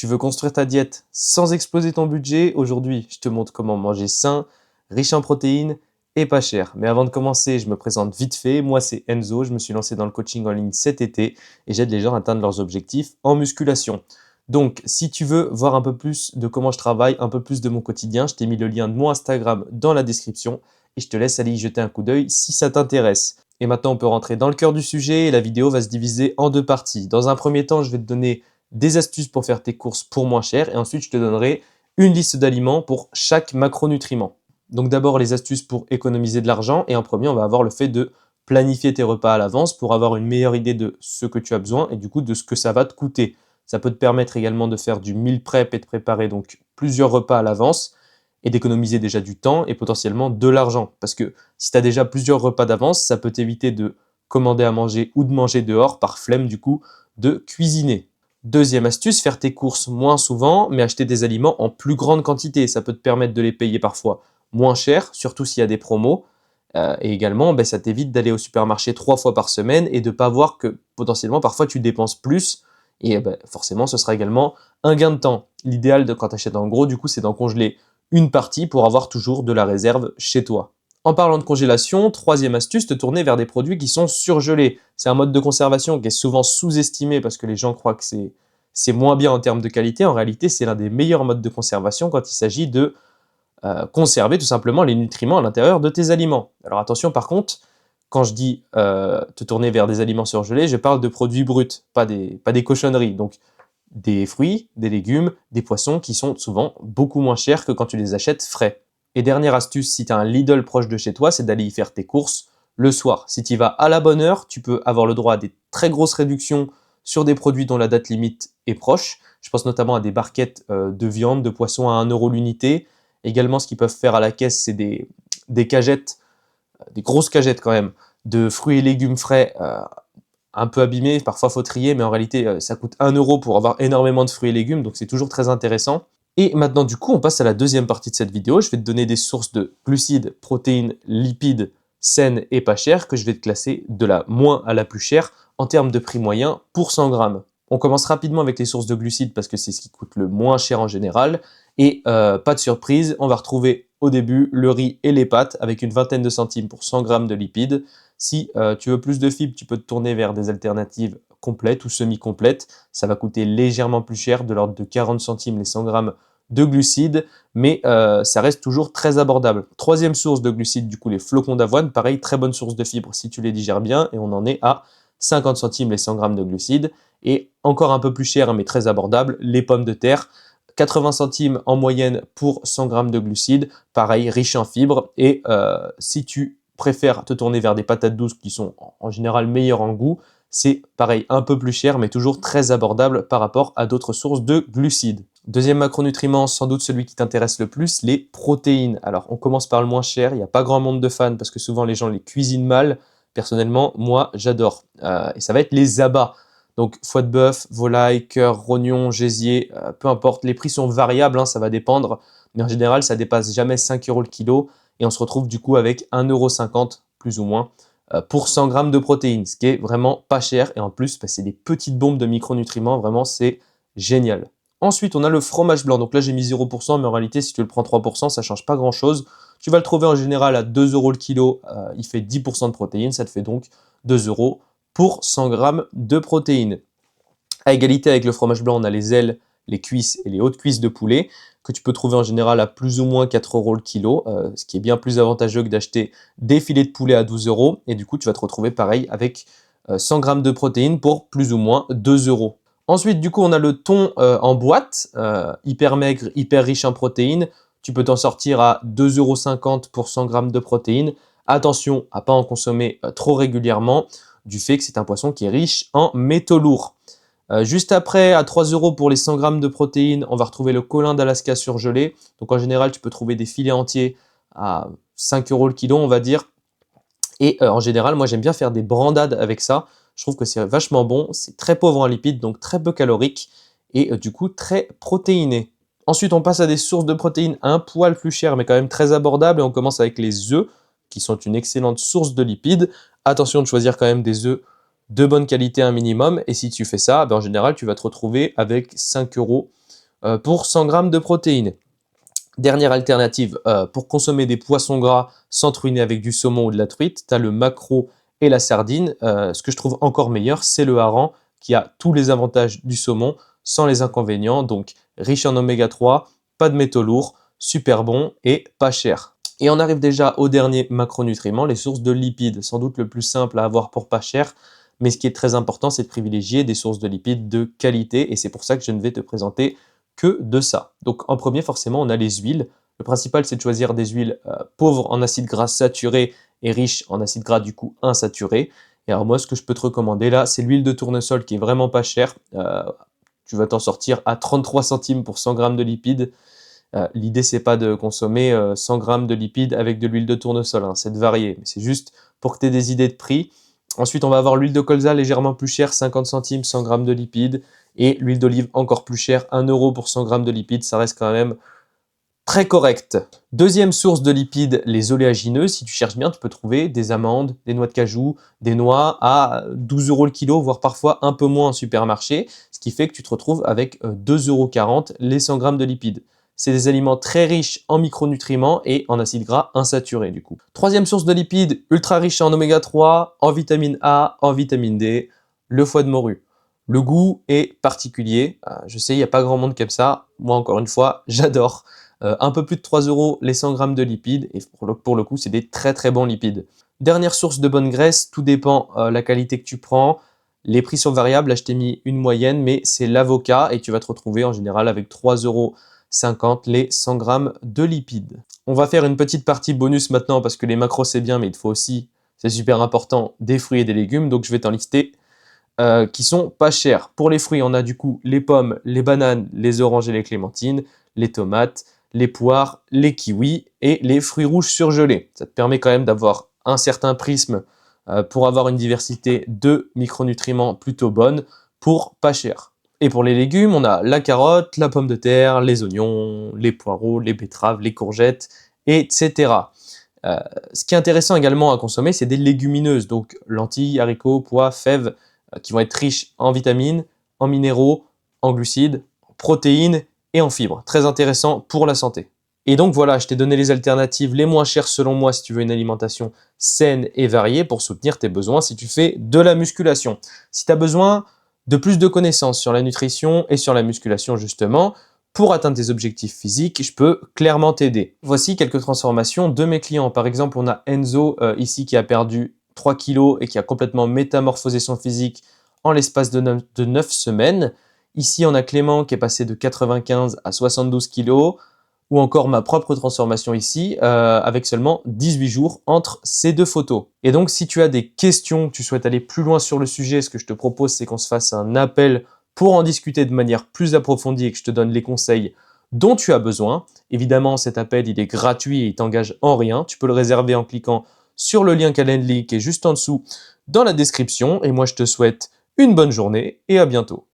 Tu veux construire ta diète sans exploser ton budget? Aujourd'hui, je te montre comment manger sain, riche en protéines et pas cher. Mais avant de commencer, je me présente vite fait. Moi, c'est Enzo. Je me suis lancé dans le coaching en ligne cet été et j'aide les gens à atteindre leurs objectifs en musculation. Donc, si tu veux voir un peu plus de comment je travaille, un peu plus de mon quotidien, je t'ai mis le lien de mon Instagram dans la description et je te laisse aller y jeter un coup d'œil si ça t'intéresse. Et maintenant, on peut rentrer dans le cœur du sujet et la vidéo va se diviser en deux parties. Dans un premier temps, je vais te donner des astuces pour faire tes courses pour moins cher et ensuite je te donnerai une liste d'aliments pour chaque macronutriment. Donc d'abord les astuces pour économiser de l'argent et en premier on va avoir le fait de planifier tes repas à l'avance pour avoir une meilleure idée de ce que tu as besoin et du coup de ce que ça va te coûter. Ça peut te permettre également de faire du meal prep et de préparer donc plusieurs repas à l'avance et d'économiser déjà du temps et potentiellement de l'argent. Parce que si tu as déjà plusieurs repas d'avance, ça peut t'éviter de commander à manger ou de manger dehors par flemme du coup de cuisiner. Deuxième astuce, faire tes courses moins souvent, mais acheter des aliments en plus grande quantité. Ça peut te permettre de les payer parfois moins cher, surtout s'il y a des promos. Et également, ça t'évite d'aller au supermarché 3 fois par semaine et de ne pas voir que potentiellement, parfois, tu dépenses plus. Et forcément, ce sera également un gain de temps. L'idéal de quand tu achètes en gros, du coup, c'est d'en congeler une partie pour avoir toujours de la réserve chez toi. En parlant de congélation, troisième astuce, te tourner vers des produits qui sont surgelés. C'est un mode de conservation qui est souvent sous-estimé parce que les gens croient que c'est moins bien en termes de qualité. En réalité, c'est l'un des meilleurs modes de conservation quand il s'agit de conserver tout simplement les nutriments à l'intérieur de tes aliments. Alors attention par contre, quand je dis te tourner vers des aliments surgelés, je parle de produits bruts, pas des cochonneries. Donc des fruits, des légumes, des poissons qui sont souvent beaucoup moins chers que quand tu les achètes frais. Et dernière astuce, si tu as un Lidl proche de chez toi, c'est d'aller y faire tes courses le soir. Si tu y vas à la bonne heure, tu peux avoir le droit à des très grosses réductions sur des produits dont la date limite est proche. Je pense notamment à des barquettes de viande, de poisson à 1 € l'unité. Également, ce qu'ils peuvent faire à la caisse, c'est des cagettes, des grosses cagettes quand même, de fruits et légumes frais un peu abîmés, parfois faut trier, mais en réalité, ça coûte 1 € pour avoir énormément de fruits et légumes, donc c'est toujours très intéressant. Et maintenant, du coup, on passe à la deuxième partie de cette vidéo. Je vais te donner des sources de glucides, protéines, lipides, saines et pas chères, que je vais te classer de la moins à la plus chère en termes de prix moyen pour 100 grammes. On commence rapidement avec les sources de glucides parce que c'est ce qui coûte le moins cher en général. Et pas de surprise, on va retrouver au début le riz et les pâtes avec une vingtaine de centimes pour 100 grammes de lipides. Si tu veux plus de fibres, tu peux te tourner vers des alternatives complètes ou semi-complètes. Ça va coûter légèrement plus cher, de l'ordre de 40 centimes les 100 grammes de glucides, mais ça reste toujours très abordable. Troisième source de glucides, du coup, les flocons d'avoine. Pareil, très bonne source de fibres si tu les digères bien, et on en est à 50 centimes les 100 grammes de glucides. Et encore un peu plus cher, mais très abordable, les pommes de terre. 80 centimes en moyenne pour 100 grammes de glucides, pareil, riche en fibres. Et si tu préfères te tourner vers des patates douces qui sont en général meilleures en goût, c'est pareil, un peu plus cher, mais toujours très abordable par rapport à d'autres sources de glucides. Deuxième macronutriment, sans doute celui qui t'intéresse le plus, les protéines. Alors, on commence par le moins cher. Il n'y a pas grand monde de fans parce que souvent les gens les cuisinent mal. Personnellement, moi, j'adore. Et ça va être les abats. Donc, foie de bœuf, volaille, cœur, rognon, gésier, peu importe. Les prix sont variables, hein, ça va dépendre. Mais en général, ça dépasse jamais 5 € le kilo. Et on se retrouve du coup avec 1,50 € plus ou moins pour 100 grammes de protéines, ce qui est vraiment pas cher. Et en plus, c'est des petites bombes de micronutriments. Vraiment, c'est génial. Ensuite, on a le fromage blanc. Donc là, j'ai mis 0%, mais en réalité, si tu le prends 3%, ça ne change pas grand-chose. Tu vas le trouver en général à 2 € le kilo. Il fait 10% de protéines. Ça te fait donc 2 € pour 100 grammes de protéines. À égalité avec le fromage blanc, on a les ailes, les cuisses et les hautes cuisses de poulet que tu peux trouver en général à plus ou moins 4 € le kilo, ce qui est bien plus avantageux que d'acheter des filets de poulet à 12 €. Et du coup, tu vas te retrouver pareil avec 100 grammes de protéines pour plus ou moins 2 €. Ensuite, du coup, on a le thon en boîte, hyper maigre, hyper riche en protéines. Tu peux t'en sortir à 2,50 € pour 100 grammes de protéines. Attention à ne pas en consommer trop régulièrement, du fait que c'est un poisson qui est riche en métaux lourds. Juste après, à 3 € pour les 100 grammes de protéines, on va retrouver le colin d'Alaska surgelé. Donc en général, tu peux trouver des filets entiers à 5 € le kilo, on va dire. Et en général, moi j'aime bien faire des brandades avec ça. Je trouve que c'est vachement bon, c'est très pauvre en lipides, donc très peu calorique et du coup très protéiné. Ensuite, on passe à des sources de protéines un poil plus chères, mais quand même très abordables. Et on commence avec les œufs, qui sont une excellente source de lipides. Attention de choisir quand même des œufs de bonne qualité un minimum. Et si tu fais ça, en général, tu vas te retrouver avec 5 € pour 100 grammes de protéines. Dernière alternative, pour consommer des poissons gras sans truiner avec du saumon ou de la truite, tu as le maquereau et la sardine. Ce que je trouve encore meilleur, c'est le hareng qui a tous les avantages du saumon sans les inconvénients. Donc riche en oméga 3, pas de métaux lourds, super bon et pas cher. Et on arrive déjà au dernier macronutriment, les sources de lipides. Sans doute le plus simple à avoir pour pas cher, mais ce qui est très important, c'est de privilégier des sources de lipides de qualité et c'est pour ça que je ne vais te présenter que de ça. Donc en premier, forcément, on a les huiles. Le principal, c'est de choisir des huiles pauvres en acides gras saturés et riches en acides gras du coup insaturés. Et alors moi, ce que je peux te recommander là, c'est l'huile de tournesol qui est vraiment pas chère. Tu vas t'en sortir à 33 centimes pour 100 grammes de lipides. L'idée, c'est pas de consommer 100 grammes de lipides avec de l'huile de tournesol, hein, c'est de varier, mais c'est juste pour que tu aies des idées de prix. Ensuite, on va avoir l'huile de colza légèrement plus chère, 50 centimes, 100 grammes de lipides, et l'huile d'olive encore plus chère, 1 euro pour 100 grammes de lipides, ça reste quand même très correct. Deuxième source de lipides, les oléagineux. Si tu cherches bien, tu peux trouver des amandes, des noix de cajou, des noix à 12 euros le kilo, voire parfois un peu moins en supermarché, ce qui fait que tu te retrouves avec 2,40 € les 100 grammes de lipides. C'est des aliments très riches en micronutriments et en acides gras insaturés du coup. Troisième source de lipides, ultra riche en oméga 3, en vitamine A, en vitamine D, le foie de morue. Le goût est particulier, je sais, il n'y a pas grand monde qui aime ça. Moi, encore une fois, j'adore. Un peu plus de 3 € les 100 grammes de lipides, et pour le coup, c'est des très très bons lipides. Dernière source de bonne graisse, tout dépend la qualité que tu prends. Les prix sont variables, là je t'ai mis une moyenne, mais c'est l'avocat, et tu vas te retrouver en général avec 3,50 € les 100 grammes de lipides. On va faire une petite partie bonus maintenant, parce que les macros c'est bien, mais il te faut aussi, c'est super important, des fruits et des légumes, donc je vais t'en lister qui sont pas chers. Pour les fruits, on a du coup les pommes, les bananes, les oranges et les clémentines, les tomates, les poires, les kiwis et les fruits rouges surgelés. Ça te permet quand même d'avoir un certain prisme pour avoir une diversité de micronutriments plutôt bonne pour pas cher. Et pour les légumes, on a la carotte, la pomme de terre, les oignons, les poireaux, les betteraves, les courgettes, etc. Ce qui est intéressant également à consommer, c'est des légumineuses, donc lentilles, haricots, pois, fèves, qui vont être riches en vitamines, en minéraux, en glucides, en protéines et en fibres. Très intéressant pour la santé. Et donc voilà, je t'ai donné les alternatives les moins chères selon moi si tu veux une alimentation saine et variée pour soutenir tes besoins si tu fais de la musculation. Si tu as besoin de plus de connaissances sur la nutrition et sur la musculation justement, pour atteindre tes objectifs physiques, je peux clairement t'aider. Voici quelques transformations de mes clients. Par exemple, on a Enzo ici qui a perdu 3 kilos et qui a complètement métamorphosé son physique en l'espace de 9 semaines. Ici, on a Clément qui est passé de 95 à 72 kilos, ou encore ma propre transformation ici, avec seulement 18 jours entre ces deux photos. Et donc, si tu as des questions, que tu souhaites aller plus loin sur le sujet, ce que je te propose, c'est qu'on se fasse un appel pour en discuter de manière plus approfondie et que je te donne les conseils dont tu as besoin. Évidemment, cet appel, il est gratuit et il t'engage en rien. Tu peux le réserver en cliquant sur le lien Calendly qui est juste en dessous dans la description. Et moi, je te souhaite une bonne journée et à bientôt.